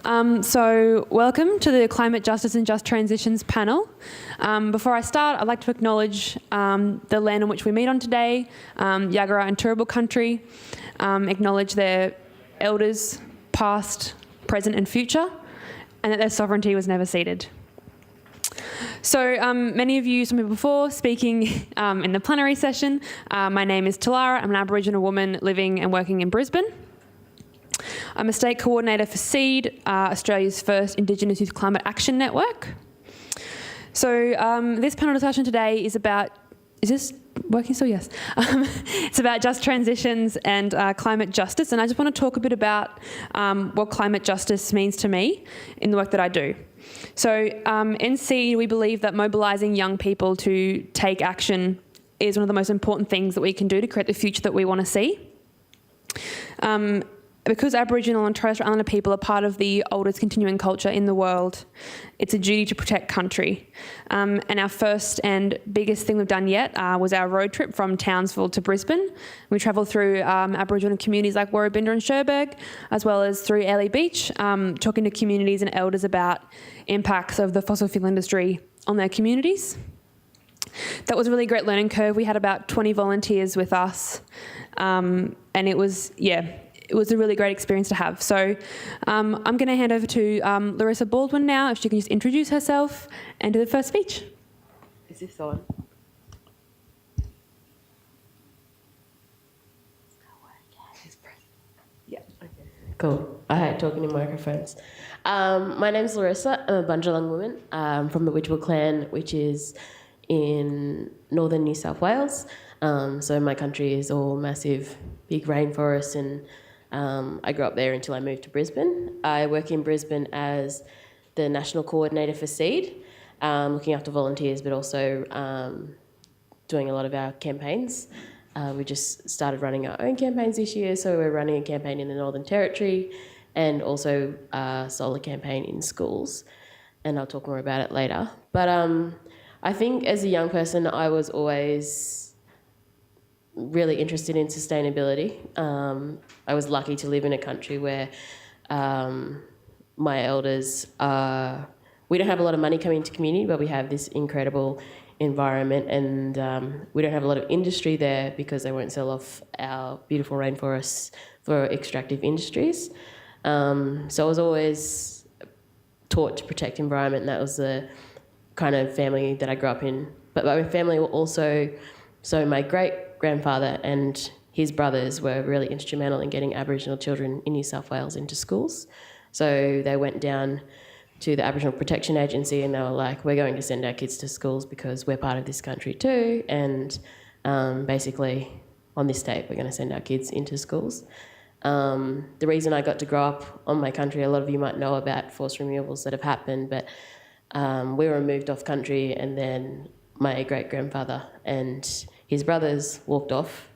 So welcome to the Climate Justice and Just Transitions panel. Before I start, I'd like to acknowledge the land on which we meet on today, Yagara and Turrbal country, acknowledge their elders, past, present and future, and that their sovereignty was never ceded. So many of you saw me before speaking in the plenary session. My name is Talara. I'm an Aboriginal woman living and working in Brisbane. I'm a state coordinator for SEED, Australia's first Indigenous Youth Climate Action Network. So this panel discussion today is about, is this working still? Yes. It's about just transitions and climate justice, and I just want to talk a bit about what climate justice means to me in the work that I do. So in SEED, we believe that mobilising young people to take action is one of the most important things that we can do to create the future that we want to see. Because Aboriginal and Torres Strait Islander people are part of the oldest continuing culture in the world, it's a duty to protect country. And our first and biggest thing we've done yet was our road trip from Townsville to Brisbane. We travelled through Aboriginal communities like Warrabinda and Sherburgh, as well as through Airlie Beach, talking to communities and elders about impacts of the fossil fuel industry on their communities. That was a really great learning curve. We had about 20 volunteers with us, and it was a really great experience to have. So I'm going to hand over to Larissa Baldwin now, if she can just introduce herself and do the first speech. Is this on? Yeah. Okay. Cool. I hate talking in microphones. My name's Larissa. I'm a Bundjalung woman from the Widgeable clan, which is in northern New South Wales. So my country is all massive, big rainforests, and I grew up there until I moved to Brisbane. I work in Brisbane as the national coordinator for SEED, looking after volunteers, but also doing a lot of our campaigns. We just started running our own campaigns this year, so we're running a campaign in the Northern Territory and also a solar campaign in schools, and I'll talk more about it later. But I think as a young person, I was always really interested in sustainability. I was lucky to live in a country where my elders we don't have a lot of money coming into community, but we have this incredible environment, and we don't have a lot of industry there because they won't sell off our beautiful rainforests for extractive industries. So I was always taught to protect environment, and that was the kind of family that I grew up in. But my family were also, so my great-grandfather and his brothers were really instrumental in getting Aboriginal children in New South Wales into schools. So they went down to the Aboriginal Protection Agency and they were like, we're going to send our kids to schools because we're part of this country too, and basically on this date we're going to send our kids into schools. The reason I got to grow up on my country, a lot of you might know about forced removals that have happened, but we were moved off country, and then my great-grandfather and his brothers walked off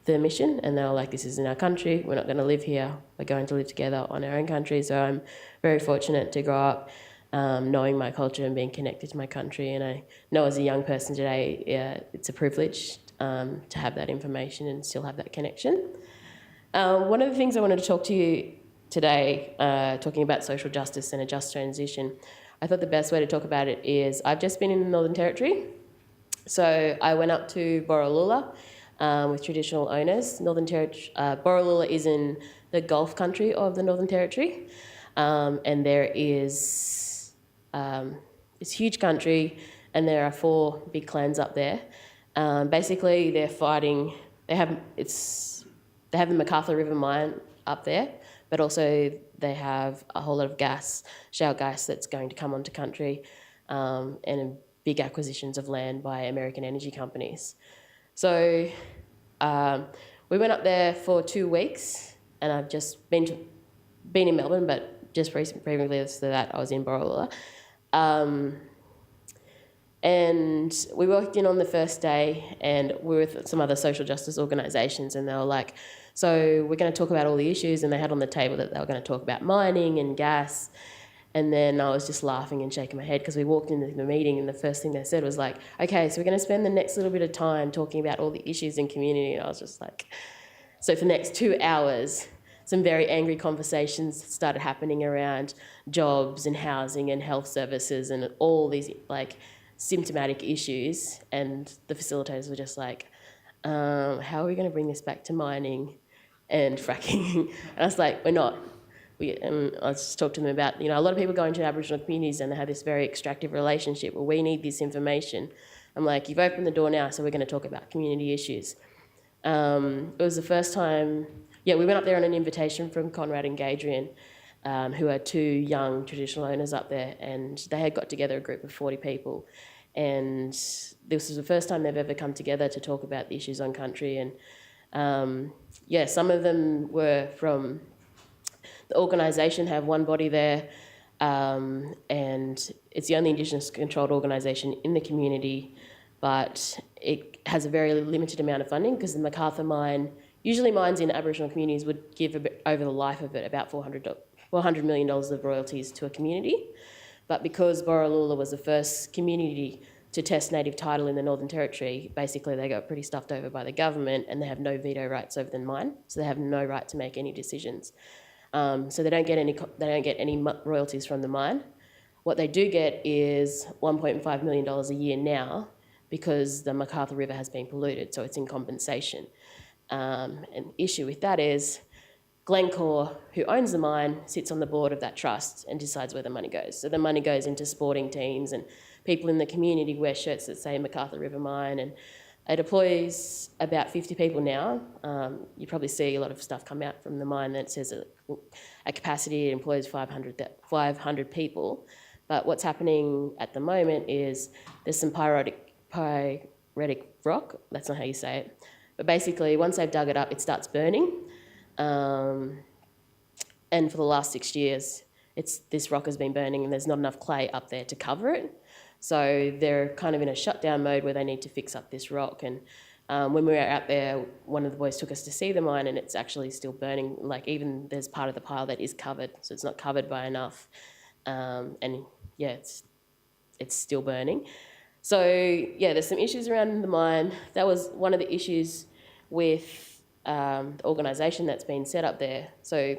the mission, and they were like, this isn't our country, we're not going to live here, we're going to live together on our own country. So I'm very fortunate to grow up knowing my culture and being connected to my country, and I know as a young person today, it's a privilege to have that information and still have that connection. One of the things I wanted to talk to you today, talking about social justice and a just transition, I thought the best way to talk about it is I've just been in the Northern Territory. So I went up to Borroloola with traditional owners. Northern Territory, Borroloola is in the Gulf country of the Northern Territory, and there is it's huge country, and there are 4 big clans up there. Basically, they're fighting. They have the MacArthur River mine up there, but also they have a whole lot of gas, shale gas, that's going to come onto country, and big acquisitions of land by American energy companies. So we went up there for 2 weeks, and I've just been in Melbourne, but just previously to that I was in Borroloola. And we walked in on the first day, and we were with some other social justice organisations, and they were like, so we're going to talk about all the issues, and they had on the table that they were going to talk about mining and gas. And then I was just laughing and shaking my head because we walked into the meeting and the first thing they said was like, okay, so we're going to spend the next little bit of time talking about all the issues in community. And I was just like, so for the next 2 hours, some very angry conversations started happening around jobs and housing and health services and all these like symptomatic issues. And the facilitators were just like, how are we going to bring this back to mining and fracking? And I was like, we're not. I just talked to them about, a lot of people go into Aboriginal communities and they have this very extractive relationship where we need this information. I'm like, you've opened the door now, so we're going to talk about community issues. It was the first time, we went up there on an invitation from Conrad and Adrian, who are two young traditional owners up there, and they had got together a group of 40 people. And this was the first time they've ever come together to talk about the issues on country. And some of them were from the organisation, have one body there, and it's the only Indigenous controlled organisation in the community, but it has a very limited amount of funding because the MacArthur mine, usually mines in Aboriginal communities would give over the life of it about $400 million of royalties to a community. But because Borroloola was the first community to test native title in the Northern Territory, basically they got pretty stuffed over by the government and they have no veto rights over the mine, so they have no right to make any decisions. So they don't get any royalties from the mine. What they do get is $1.5 million a year now because the MacArthur River has been polluted, so it's in compensation. An issue with that is Glencore, who owns the mine, sits on the board of that trust and decides where the money goes. So the money goes into sporting teams, and people in the community wear shirts that say MacArthur River Mine, and it employs about 50 people now. You probably see a lot of stuff come out from the mine that says a capacity, it employs 500 people. But what's happening at the moment is there's some pyritic rock, that's not how you say it, but basically once they've dug it up, it starts burning. And for the last 6 years, this rock has been burning and there's not enough clay up there to cover it. So they're kind of in a shutdown mode where they need to fix up this rock. And when we were out there, one of the boys took us to see the mine and it's actually still burning. Like even there's part of the pile that is covered, so it's not covered by enough. It's still burning. So there's some issues around the mine. That was one of the issues with the organisation that's been set up there. So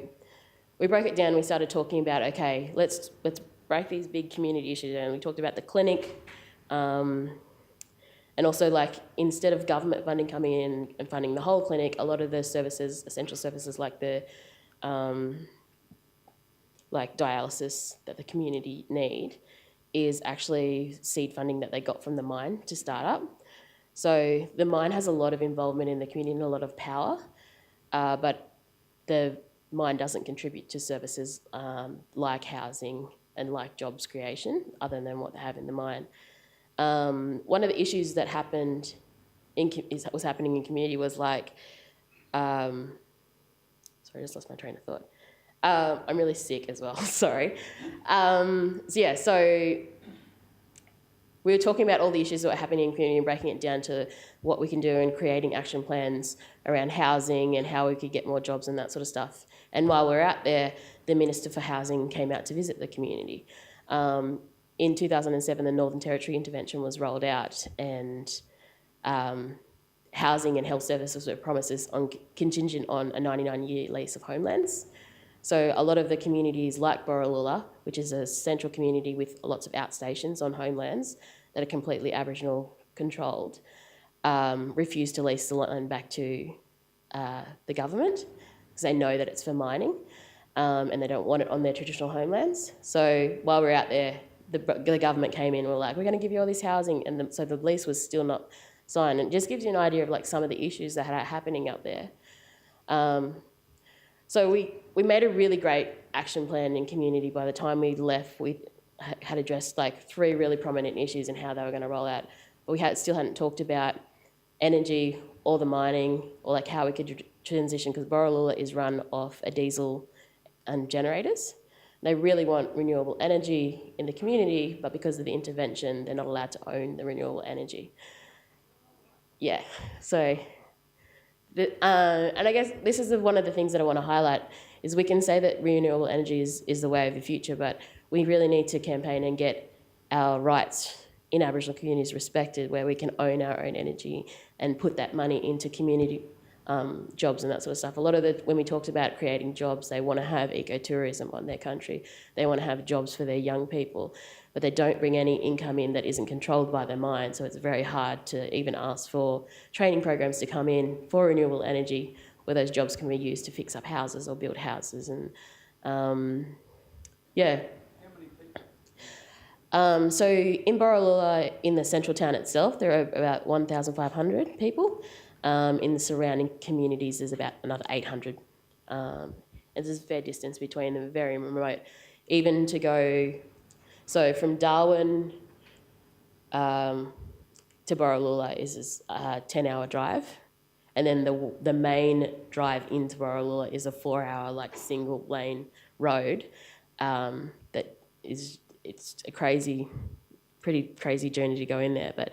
we broke it down. We started talking about, okay, let's break these big community issues down. We talked about the clinic, and also like instead of government funding coming in and funding the whole clinic, a lot of the services, essential services like the like dialysis that the community need, is actually seed funding that they got from the mine to start up. So the mine has a lot of involvement in the community and a lot of power, but the mine doesn't contribute to services like housing and like jobs creation, other than what they have in the mine. One of the issues that was happening in community was like, sorry, I just lost my train of thought. I'm really sick as well, sorry. So we were talking about all the issues that were happening in community and breaking it down to what we can do and creating action plans around housing and how we could get more jobs and that sort of stuff. And while we were out there, the Minister for Housing came out to visit the community. In 2007, the Northern Territory intervention was rolled out, and housing and health services were promises contingent on a 99-year lease of homelands. So a lot of the communities like Borroloola, which is a central community with lots of outstations on homelands that are completely Aboriginal controlled, refuse to lease the land back to the government because they know that it's for mining, and they don't want it on their traditional homelands. So while we're out there, the government came in and were like, we're going to give you all this housing, and so the lease was still not signed. And it just gives you an idea of like some of the issues that are happening up there. So we made a really great action plan in community. By the time we left, we had addressed like 3 really prominent issues and how they were going to roll out. But we still hadn't talked about energy or the mining or like how we could transition, because Borroloola is run off a diesel and generators. They really want renewable energy in the community, but because of the intervention, they're not allowed to own the renewable energy. Yeah, so... and I guess this is one of the things that I want to highlight, is we can say that renewable energy is the way of the future, but we really need to campaign and get our rights in Aboriginal communities respected, where we can own our own energy and put that money into community jobs and that sort of stuff. When we talked about creating jobs, they want to have ecotourism on their country. They want to have jobs for their young people, but they don't bring any income in that isn't controlled by their mind. So it's very hard to even ask for training programs to come in for renewable energy where those jobs can be used to fix up houses or build houses. And yeah. So in Borroloola, in the central town itself, there are about 1,500 people. In the surrounding communities, there's about another 800. And there's a fair distance between them, very remote. Even to go, so from Darwin to Borroloola is a 10-hour drive. And then the main drive into Borroloola is a 4-hour, single lane road that is... It's a pretty crazy journey to go in there, but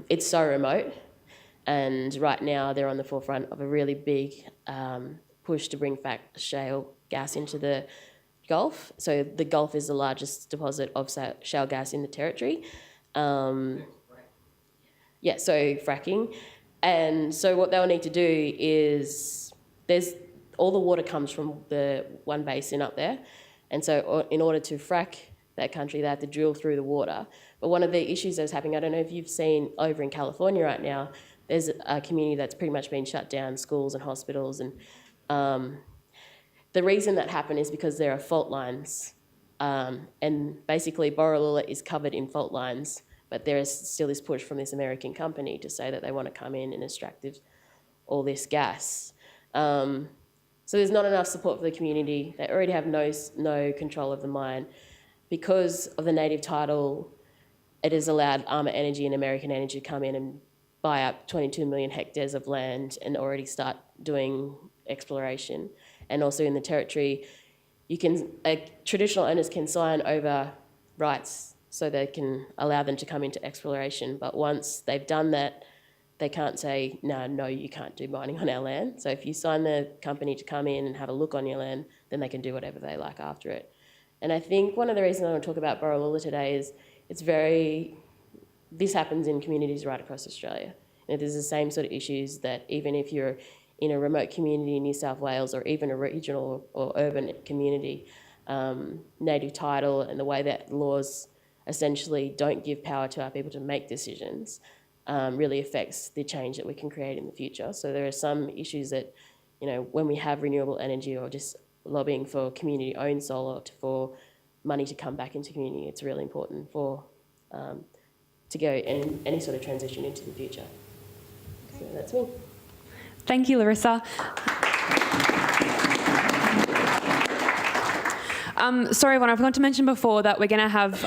it's so remote. And right now they're on the forefront of a really big push to bring back shale gas into the Gulf. So the Gulf is the largest deposit of shale gas in the territory. So fracking. And so what they'll need to do is all the water comes from the one basin up there. And so in order to frack that country, they have to drill through the water. But one of the issues that's happening, I don't know if you've seen over in California right now, there's a community that's pretty much been shut down, schools and hospitals. And the reason that happened is because there are fault lines. And basically Borroloola is covered in fault lines, but there is still this push from this American company to say that they want to come in and extract all this gas. So there's not enough support for the community. They already have no control of the mine. Because of the native title, it has allowed Armour Energy and American Energy to come in and buy up 22 million hectares of land and already start doing exploration. And also in the territory, traditional owners can sign over rights so they can allow them to come into exploration. But once they've done that, they can't say, no, you can't do mining on our land. So if you sign the company to come in and have a look on your land, then they can do whatever they like after it. And I think one of the reasons I want to talk about Borroloola today is this happens in communities right across Australia. And there's the same sort of issues that even if you're in a remote community in New South Wales or even a regional or urban community, native title and the way that laws essentially don't give power to our people to make decisions really affects the change that we can create in the future. So there are some issues that, when we have renewable energy or just lobbying for community-owned solar for money to come back into community, it's really important to go in any sort of transition into the future. So that's me. Thank you, Larissa. Sorry, everyone, I forgot to mention before that we're going to have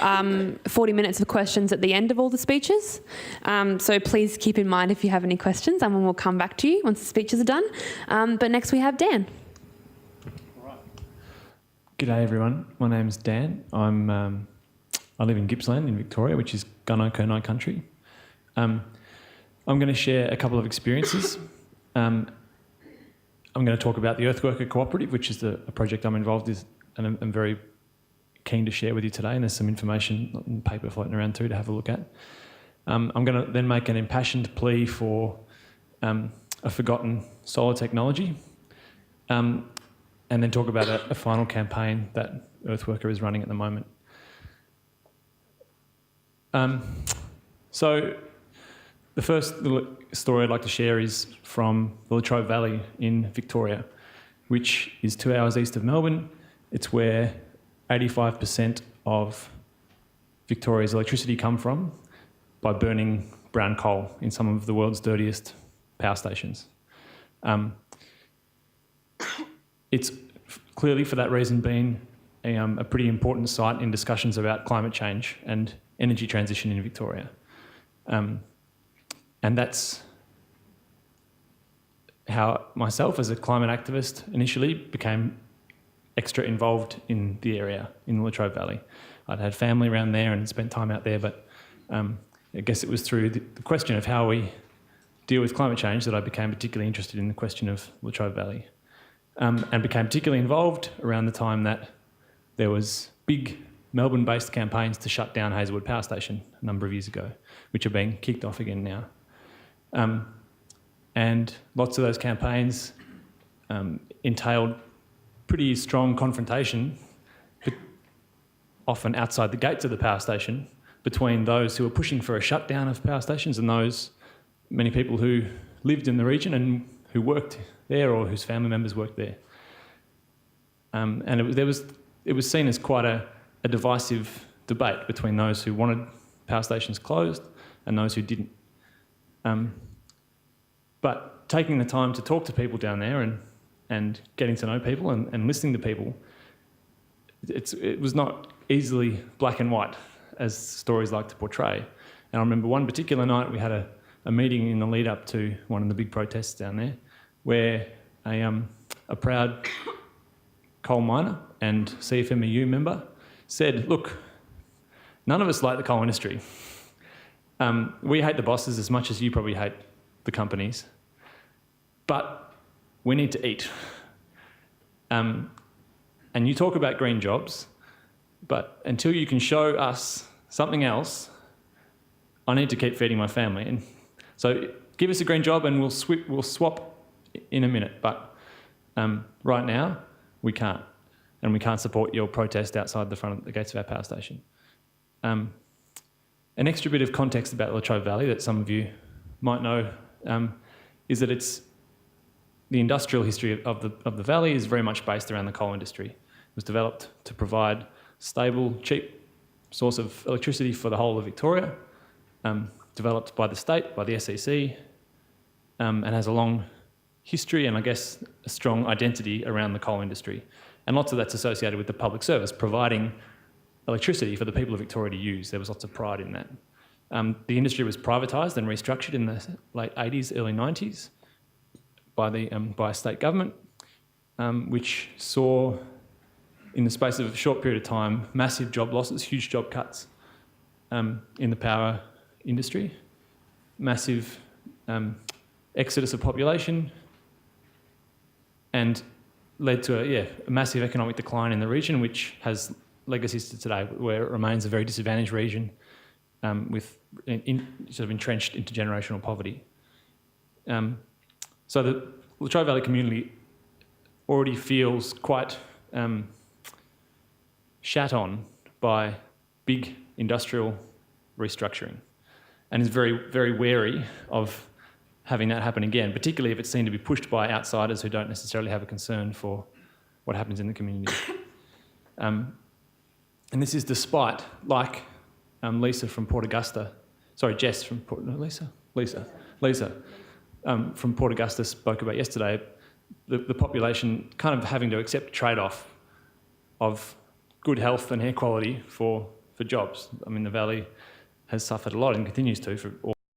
40 minutes of questions at the end of all the speeches. So please keep in mind if you have any questions, and we'll come back to you once the speeches are done. But next we have Dan. All right. G'day, everyone. My name's Dan. I live in Gippsland in Victoria, which is Gunai country. I'm going to share a couple of experiences. I'm going to talk about the Earthworker Cooperative, which is a project I'm involved in, and I'm very keen to share with you today. And there's some information in paper floating around too to have a look at. I'm going to then make an impassioned plea for a forgotten solar technology, and then talk about a final campaign that Earthworker is running at the moment. So the first little story I'd like to share is from the Latrobe Valley in Victoria, which is 2 hours east of Melbourne. It's where 85% of Victoria's electricity come from by burning brown coal in some of the world's dirtiest power stations. It's clearly, for that reason, been a pretty important site in discussions about climate change and energy transition in Victoria. And that's how myself, as a climate activist, initially became extra involved in the area, in the Latrobe Valley. I'd had family around there and spent time out there, but I guess it was through the question of how we deal with climate change that I became particularly interested in the question of Latrobe Valley, and became particularly involved around the time that there was big Melbourne-based campaigns to shut down Hazelwood Power Station a number of years ago, which are being kicked off again now. And lots of those campaigns entailed pretty strong confrontation, but often outside the gates of the power station, between those who were pushing for a shutdown of power stations and those many people who lived in the region and who worked there or whose family members worked there. And it was seen as quite a divisive debate between those who wanted power stations closed and those who didn't. But taking the time to talk to people down there and getting to know people and listening to people, it was not easily black and white, as stories like to portray. And I remember one particular night we had a meeting in the lead up to one of the big protests down there, where a proud coal miner and CFMEU member said, look, none of us like the coal industry. We hate the bosses as much as you probably hate the companies, but we need to eat. And you talk about green jobs, but until you can show us something else, I need to keep feeding my family. And so give us a green job and we'll swap in a minute, but right now we can't, and we can't support your protest outside the front of the gates of our power station. An extra bit of context about Latrobe Valley that some of you might know is that the industrial history of the valley is very much based around the coal industry. It was developed to provide stable, cheap source of electricity for the whole of Victoria, developed by the state, by the SEC, and has a long history and I guess a strong identity around the coal industry. And lots of that's associated with the public service, providing electricity for the people of Victoria to use. There was lots of pride in that. The industry was privatised and restructured in the late 80s, early 90s by state government, which saw, in the space of a short period of time, massive job losses, huge job cuts in the power industry, massive exodus of population, and led to a massive economic decline in the region, which has legacies to today, where it remains a very disadvantaged region with sort of entrenched intergenerational poverty. So the Latrobe Valley community already feels quite shat on by big industrial restructuring and is very, very wary of having that happen again, particularly if it's seen to be pushed by outsiders who don't necessarily have a concern for what happens in the community. And this is despite, like Lisa from Port Augusta, sorry, Jess from Port, no, Lisa from Port Augusta spoke about yesterday, the population kind of having to accept a trade-off of good health and air quality for jobs. I mean, the valley has suffered a lot and continues to for all